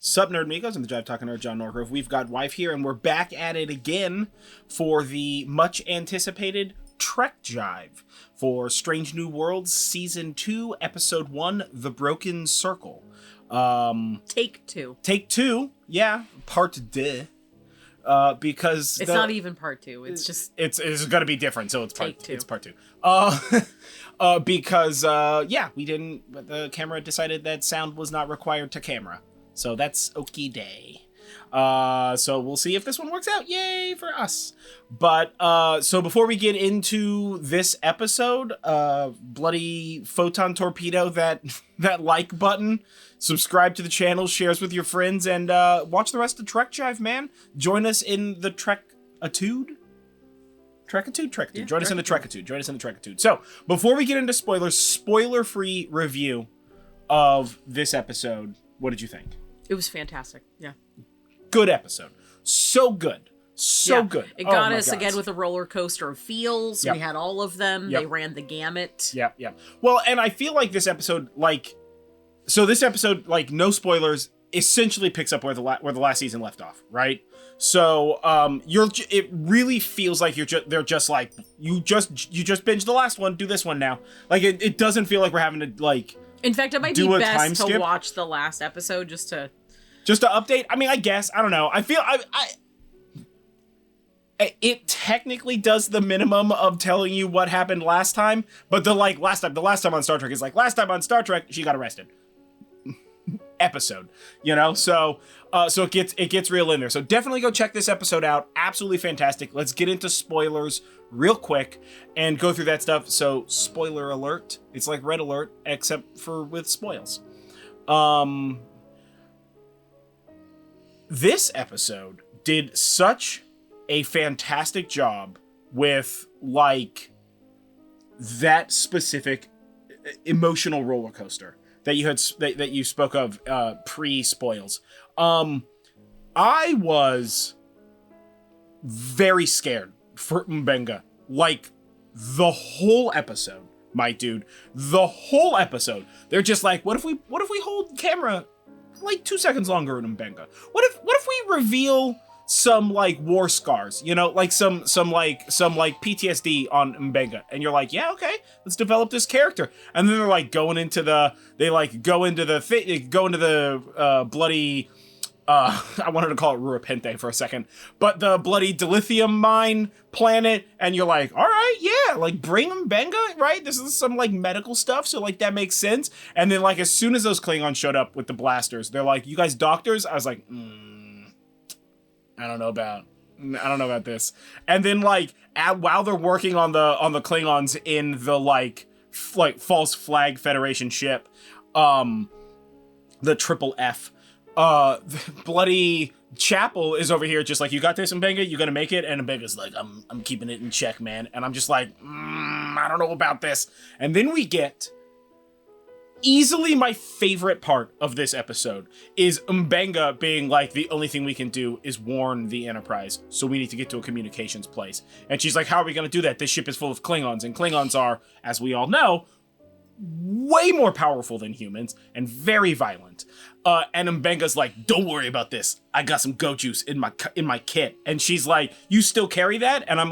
Sup, Nerdmigos, I'm the Jive Talking Nerd, John Norgrove. We've got Wife here, and we're back at it again for the much-anticipated Trek Jive for Strange New Worlds Season 2, Episode 1, The Broken Circle. Take 2. Take 2, yeah, part 2. Because it's not even part 2. It's just it's gonna be different, so it's Take 2. It's part 2. Because we didn't. The camera decided that sound was not required to camera, so that's okie day. So we'll see if this one works out. Yay for us! But so before we get into this episode, bloody photon torpedo that like button. Subscribe to the channel, shares with your friends, and watch the rest of Trek Jive, man. Join us in the Trek-atude? Trek-atude? Yeah, Join us in the Trek-atude. So, before we get into spoilers, spoiler-free review of this episode. What did you think? It was fantastic. Yeah. Good episode. So good. So good. It got us again with a roller coaster of feels. Yep. We had all of them. Yep. They ran the gamut. Yeah. Well, and I feel like this episode, So this episode, no spoilers, essentially picks up where the last season left off, right? So it really feels like they're just like you just binged the last one, do this one now. Like it doesn't feel like we're having to In fact, it might be best to watch the last episode just to update. I mean, I guess I don't know. I feel it technically does the minimum of telling you what happened last time, but the last time on Star Trek is last time on Star Trek she got arrested. Episode, so it gets real in there. So definitely go check this episode out. Absolutely fantastic. Let's get into spoilers real quick and go through that stuff. So spoiler alert, it's like red alert except for with spoils. This episode did such a fantastic job with that specific emotional roller coaster that you spoke of pre-spoils. I was very scared for M'Benga. The whole episode, my dude. The whole episode. They're just what if we hold camera 2 seconds longer in M'Benga? What if we reveal some war scars, some PTSD on M'Benga, and you're yeah, okay, let's develop this character. And then they're going into the bloody I wanted to call it Ruapente for a second, but the bloody dilithium mine planet, and you're all right, yeah, bring M'Benga, right? This is some medical stuff, so that makes sense. And then as soon as those Klingons showed up with the blasters, they're you guys doctors? I was I don't know about this. And then while they're working on the Klingons in the false flag Federation ship, the triple F, bloody Chapel is over here just you got this, M'Benga, you gonna make it? And M'Benga's I'm keeping it in check, man. And I'm just I don't know about this. And then we get easily my favorite part of this episode is M'Benga being the only thing we can do is warn the Enterprise, so we need to get to a communications place. And she's how are we going to do that? This ship is full of Klingons, and Klingons are, as we all know, way more powerful than humans and very violent. And M'Benga's don't worry about this. I got some goat juice in my kit. And she's you still carry that? And I'm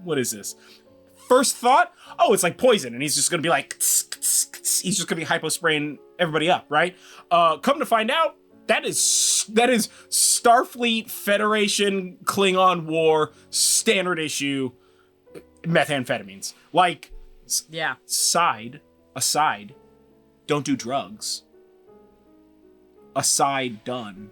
what is this? First thought, oh, it's poison, and he's just gonna be he's just gonna be hypo-spraying everybody up, right? Come to find out, that is Starfleet Federation Klingon War standard issue methamphetamines. Yeah. Aside, don't do drugs. Aside, done.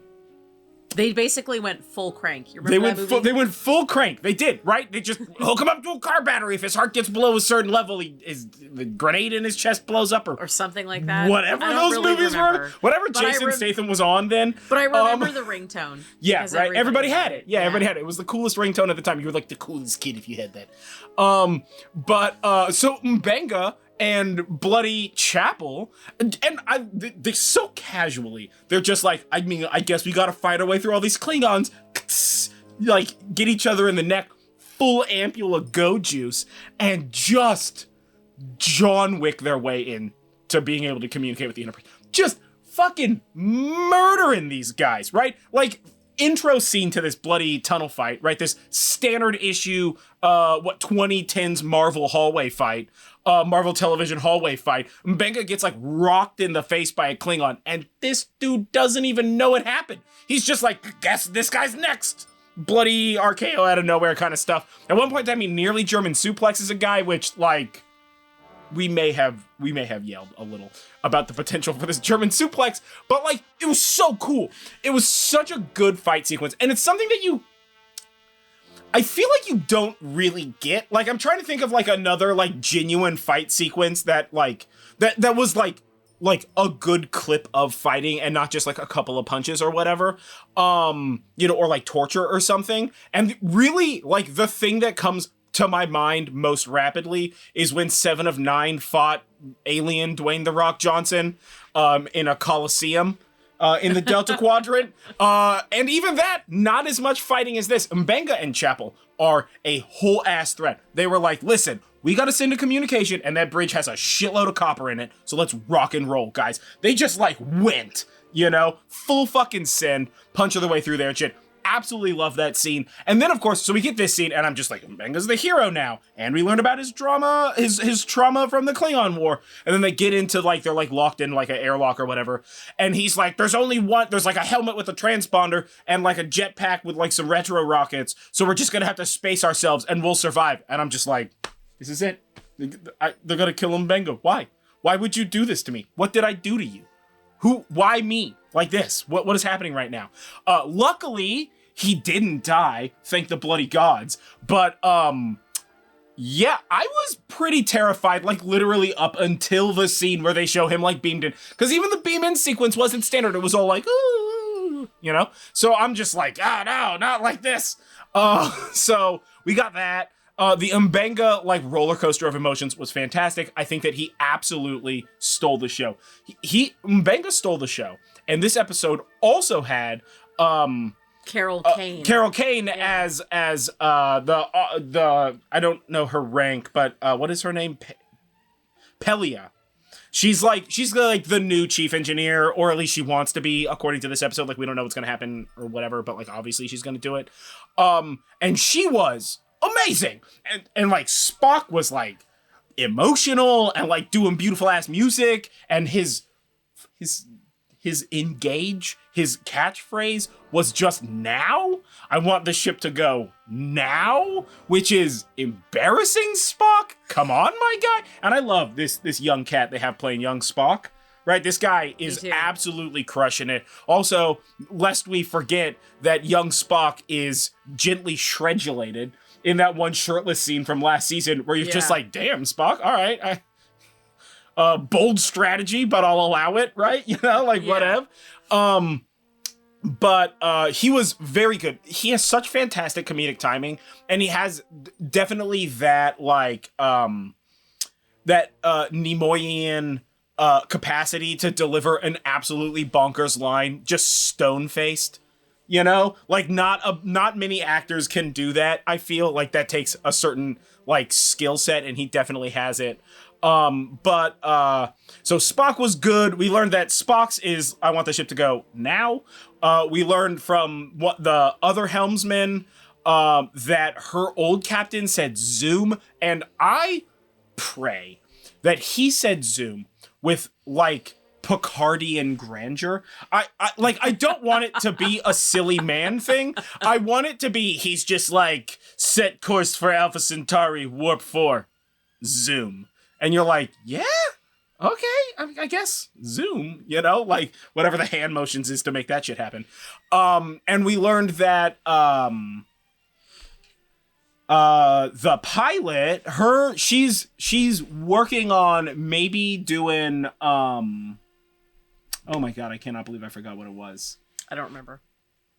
They basically went full crank. You remember that movie? They went full crank. They did, right? They just hook him up to a car battery. If his heart gets below a certain level, the grenade in his chest blows up, or something like that. Whatever those movies were, whatever Jason Statham was on then. But I remember the ringtone. Yeah, right. Everybody had it. Yeah, everybody had it. It was the coolest ringtone at the time. You were the coolest kid if you had that. So M'Benga and bloody Chapel, and they so casually, they're just I guess we gotta fight our way through all these Klingons, get each other in the neck, full ampule of go juice, and just John Wick their way in to being able to communicate with the Enterprise. Just fucking murdering these guys, right? Like, intro scene to this bloody tunnel fight, right? This standard issue, 2010s Marvel hallway fight, Marvel television hallway fight. Mbenga gets like rocked in the face by a Klingon, and this dude doesn't even know it happened. He's just like, guess this guy's next. Bloody RKO out of nowhere kind of stuff. At one point in time, he nearly German suplexes a guy, which like, we may have yelled a little about the potential for this German suplex, but like, it was so cool. It was such a good fight sequence, and it's something that I feel like you don't really get. Like, I'm trying to think of like another like genuine fight sequence that like that was like a good clip of fighting and not just like a couple of punches or whatever, or like torture or something. And really, like, the thing that comes to my mind most rapidly is when 7 of 9 fought alien Dwayne "The Rock" Johnson in a coliseum in the Delta Quadrant. And even that, not as much fighting as this. Mbenga and Chapel are a whole ass threat. They were like, listen, we gotta send a communication, and that bridge has a shitload of copper in it, so let's rock and roll, guys. They just like went, full fucking send, punch their way through there and shit. Absolutely love that scene. And then, of course, so we get this scene, and I'm just like, Mbenga's the hero now. And we learn about his trauma, his trauma from the Klingon War. And then they get into, like, they're, like, locked in, like, an airlock or whatever. And he's like, there's, like, a helmet with a transponder and, like, a jetpack with, like, some retro rockets. So we're just gonna have to space ourselves, and we'll survive. And I'm just like, this is it. They're gonna kill Mbenga. Why? Why would you do this to me? What did I do to you? Why me? Like this? What is happening right now? Luckily, he didn't die, thank the bloody gods. But, yeah, I was pretty terrified, like, literally up until the scene where they show him, like, beamed in. Because even the beam-in sequence wasn't standard. It was all like, ooh, So I'm just like, no, not like this. So we got that. The Mbenga, like, roller coaster of emotions was fantastic. I think that he absolutely stole the show. Mbenga stole the show. And this episode also had, Carol Kane. Carol Kane as the I don't know her rank, but what is her name? Pelia. She's like the new chief engineer, or at least she wants to be, according to this episode. Like, we don't know what's gonna happen or whatever, but like, obviously she's gonna do it. And she was amazing. And like, Spock was like emotional and like doing beautiful ass music, and his engage, his catchphrase was just now. I want the ship to go now, which is embarrassing, Spock. Come on, my guy. And I love this young cat they have playing young Spock, right? This guy is absolutely crushing it. Also, lest we forget that young Spock is gently shredulated in that one shirtless scene from last season where you're just like, damn, Spock, all right, bold strategy, but I'll allow it, right? Whatever. But he was very good. He has such fantastic comedic timing, and he has definitely that like Nimoyian capacity to deliver an absolutely bonkers line, just stone-faced. Like, not many actors can do that. I feel like that takes a certain like skill set, and he definitely has it. So Spock was good. We learned that Spock's is, I want the ship to go now. We learned from what the other helmsman, that her old captain said Zoom, and I pray that he said Zoom with like Picardian grandeur. I don't want it to be a silly man thing. I want it to be, he's just like, set course for Alpha Centauri, warp 4, Zoom. And you're like, yeah, okay, I guess Zoom, like whatever the hand motions is to make that shit happen. And we learned that the pilot, she's working on maybe doing oh my god, I cannot believe I forgot what it was. I don't remember.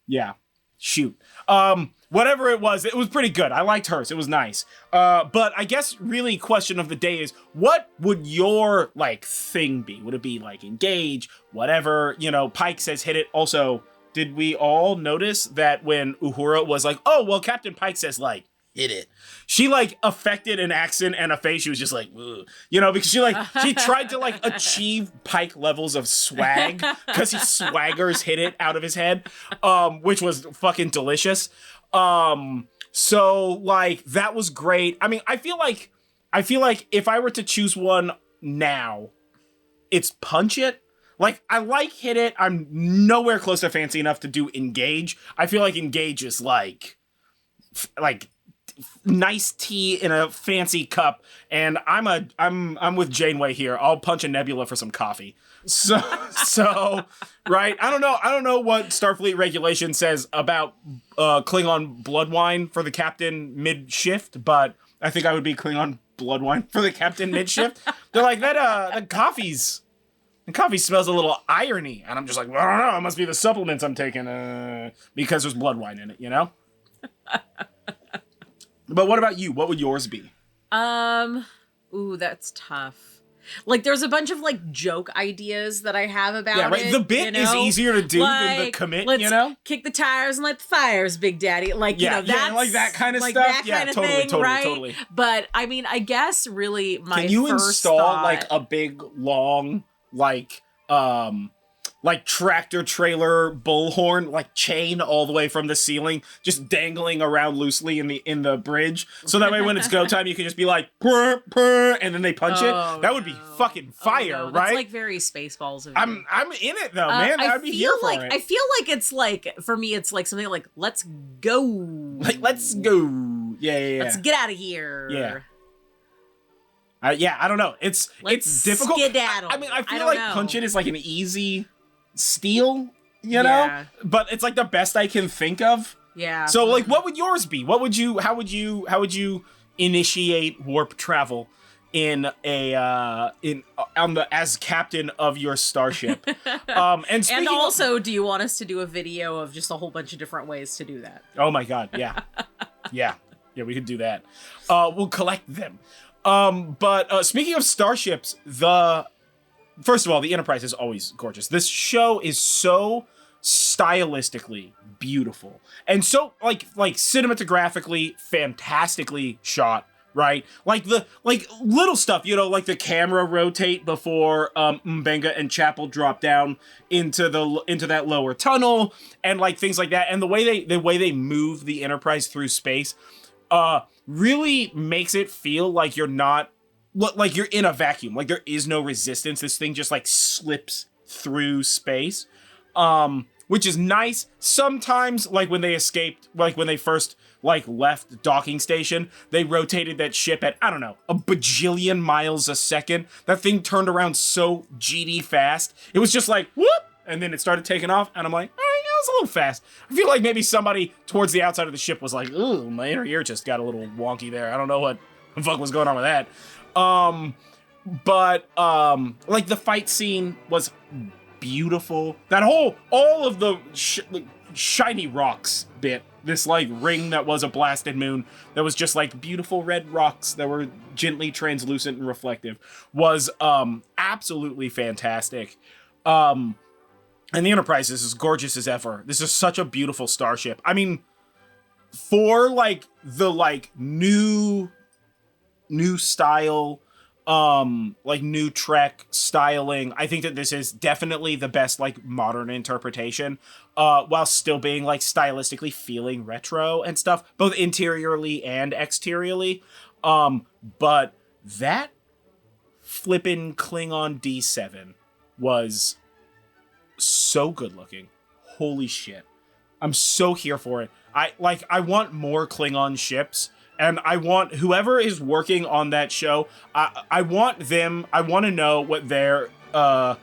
Yeah. Shoot. Whatever it was pretty good. I liked hers. It was nice. But I guess really question of the day is, what would your like thing be? Would it be like engage, whatever, Pike says hit it. Also, did we all notice that when Uhura was like, oh, well, Captain Pike says like hit it. She like affected an accent and a face. She was just like, ugh. You know, because she tried to like achieve Pike levels of swag because he swaggers hit it out of his head, which was fucking delicious. So like that was great. I mean, I feel like if I were to choose one now, it's Punch It. Like, I like Hit It. I'm nowhere close to fancy enough to do Engage. I feel like Engage is like nice tea in a fancy cup, and I'm with Janeway here. I'll punch a Nebula for some coffee. So right. I don't know what Starfleet regulation says about Klingon blood wine for the captain mid shift, but I think I would be Klingon blood wine for the captain mid shift. They're like that coffee's. And coffee smells a little irony. And I'm just like, well, I don't know. It must be the supplements I'm taking because there's blood wine in it, you know? But what about you? What would yours be? Ooh, that's tough. Like, there's a bunch of, like, joke ideas that I have about it. Yeah, right. The bit is easier to do than the commit, you know? Kick the tires and light the fires, Big Daddy. Like, you know, that's... like that kind of like stuff. That kind of thing, totally. But, I mean, I guess really my Can you first install, thought... like, a big, long... like tractor trailer bullhorn, like chain all the way from the ceiling, just dangling around loosely in the bridge. So that way when it's go time, you can just be like, purr, purr, and then they punch it. That would be fucking fire, right? That's like very Spaceballs of you. I'm in it though, man. I'd be here for it. I feel like it's like, for me, it's like something like, let's go. Like, let's go. Yeah. Let's get out of here. Yeah. I don't know. It's difficult. Skedaddle. I mean, I feel like Punch It is like an easy steal, you know? But it's like the best I can think of. Yeah. So like, what would yours be? How would you initiate warp travel as captain of your starship? And also, do you want us to do a video of just a whole bunch of different ways to do that? Oh my God. Yeah. yeah, we could do that. We'll collect them. But speaking of starships, first of all, the Enterprise is always gorgeous. This show is so stylistically beautiful and so like cinematographically fantastically shot, right? Like little stuff, you know, like the camera rotate before Mbenga and Chapel drop down into that lower tunnel and like things like that, and the way they move the Enterprise through space really makes it feel like you're not, like you're in a vacuum, like there is no resistance. This thing just like slips through space, which is nice. Sometimes, like when they escaped, like when they first like left docking station, they rotated that ship at, I don't know, a bajillion miles a second. That thing turned around so GD fast. It was just like, whoop, and then it started taking off, and I'm like, all right, it was a little fast. I feel like maybe somebody towards the outside of the ship was like, ooh, my inner ear just got a little wonky there. I don't know what the fuck was going on with that. But like the fight scene was beautiful. That all of the shiny rocks bit, this like ring that was a blasted moon, that was just like beautiful red rocks that were gently translucent and reflective, was absolutely fantastic. And the Enterprise is as gorgeous as ever. This is such a beautiful starship. I mean, for like the like new style, like new Trek styling, I think that this is definitely the best like modern interpretation, while still being like stylistically feeling retro and stuff, both interiorly and exteriorly. But that flippin' Klingon D7 was so good looking. Holy shit. I'm so here for it. I want more Klingon ships, and I want whoever is working on that show, I want to know what their Vorcha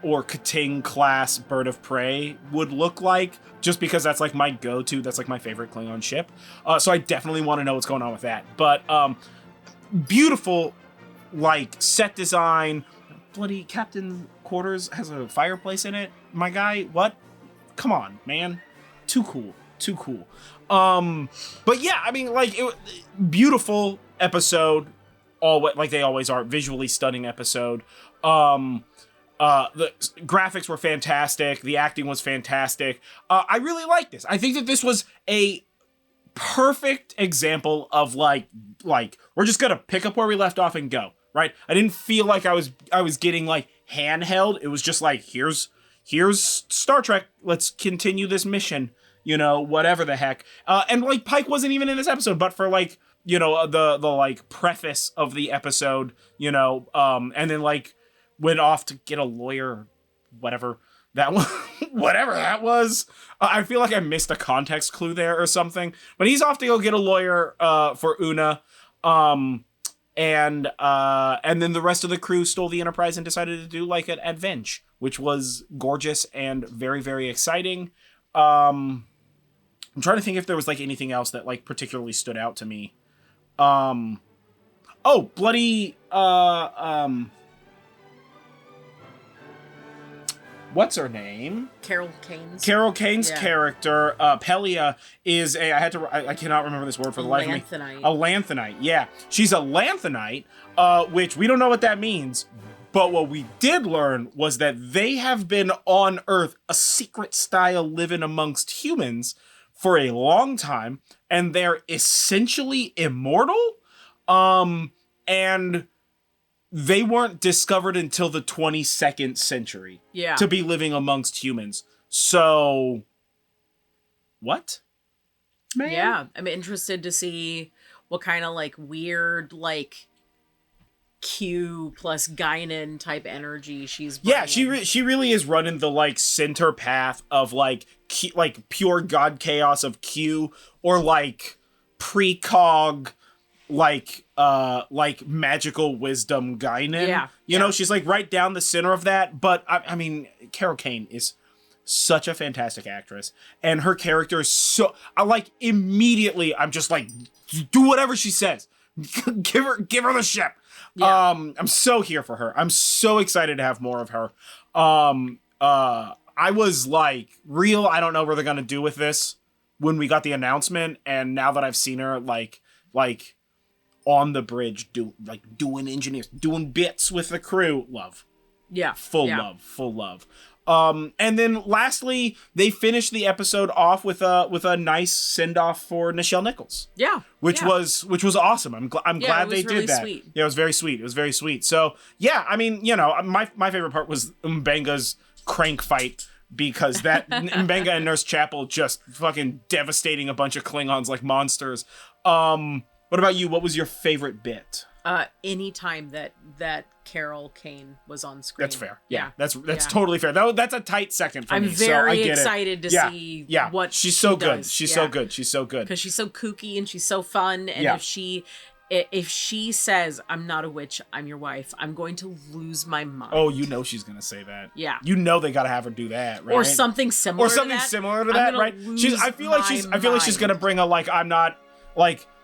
or Kating class bird of prey would look like, just because that's like my go-to, that's like my favorite Klingon ship. So I definitely want to know what's going on with that. But beautiful like set design. Bloody Captain Quarters has a fireplace in it. My guy, what? Come on, man. Too cool. But yeah, I mean, like, beautiful episode. Like they always are. Visually stunning episode. The graphics were fantastic. The acting was fantastic. I really liked this. I think that this was a perfect example of like we're just gonna pick up where we left off and go, right? I didn't feel like I was getting like handheld. It was just like here's Star Trek. Let's continue this mission. Whatever the heck. And like Pike wasn't even in this episode, but for like the like preface of the episode, and then like went off to get a lawyer, whatever that was, whatever that was. I feel like I missed a context clue there or something. But he's off to go get a lawyer for Una. And then the rest of the crew stole the Enterprise and decided to do like an adventure, which was gorgeous and very, very exciting. I'm trying to think if there was like anything else that like particularly stood out to me. Bloody what's her name? Carol Kane's character, Pelia, is I cannot remember this word for the life of me. A lanthanite. Yeah. She's a lanthanite, which we don't know what that means. But what we did learn was that they have been on Earth, a secret style living amongst humans for a long time, and they're essentially immortal. And they weren't discovered until the 22nd century to be living amongst humans. So, what? Man? Yeah, I'm interested to see what kind of like weird like Q plus Guinan type energy she's bringing. Yeah, she really is running the like center path of like pure god chaos of Q, or like precog like magical wisdom Guinan. She's like right down the center of that. But I mean, Carol Kane is such a fantastic actress, and her character is so immediately I'm just like, do whatever she says. give her the ship. Yeah. I'm so here for her. I'm so excited to have more of her. I was like, I don't know what they're gonna do with this when we got the announcement, and now that I've seen her like on the bridge doing engineers, doing bits with the crew, love. Yeah. Full love. And then lastly, they finished the episode off with a nice send off for Nichelle Nichols. Yeah. Which was awesome. I'm glad they really did that. Sweet. Yeah, it was very sweet. It was very sweet. So yeah, I mean, my favorite part was Mbenga's crank fight, because that Mbenga and Nurse Chapel just fucking devastating a bunch of Klingons like monsters. What about you? What was your favorite bit? Any time that Carol Kane was on screen. That's fair. Yeah. That's totally fair. That's a tight second for me. I'm very excited to see what she's so good. Does. She's so good. She's so good. Because she's so kooky and she's so fun. And if she says, "I'm not a witch, I'm your wife," I'm going to lose my mind. Oh, she's gonna say that. Yeah. They gotta have her do that, right? Or something similar. To that, right? I feel like she's gonna bring a I'm not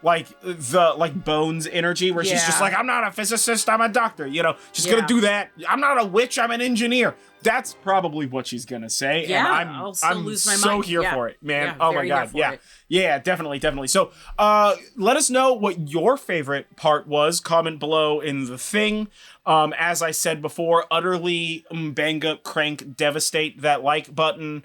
the Bones energy, where she's just like, I'm not a physicist, I'm a doctor. She's gonna do that. I'm not a witch, I'm an engineer. That's probably what she's gonna say. Yeah, and I'll still lose my so mind. here for it, man. Yeah, oh my god, yeah, definitely. So, let us know what your favorite part was. Comment below in the thing. As I said before, utterly Mbenga crank devastate that like button.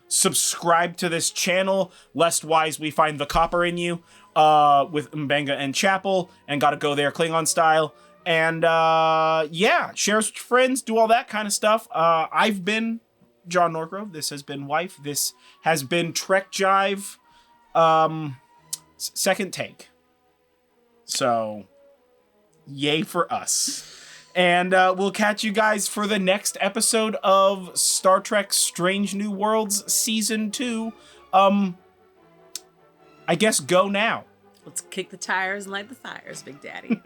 Subscribe to this channel, lest wise we find the copper in you, with Mbenga and Chapel, and gotta go there Klingon style. And share us with your friends, do all that kind of stuff. I've been John Norgrove. This has been Wife. This has been Trek Jive, second take. So, yay for us. And we'll catch you guys for the next episode of Star Trek Strange New Worlds Season 2. I guess go now. Let's kick the tires and light the fires, Big Daddy.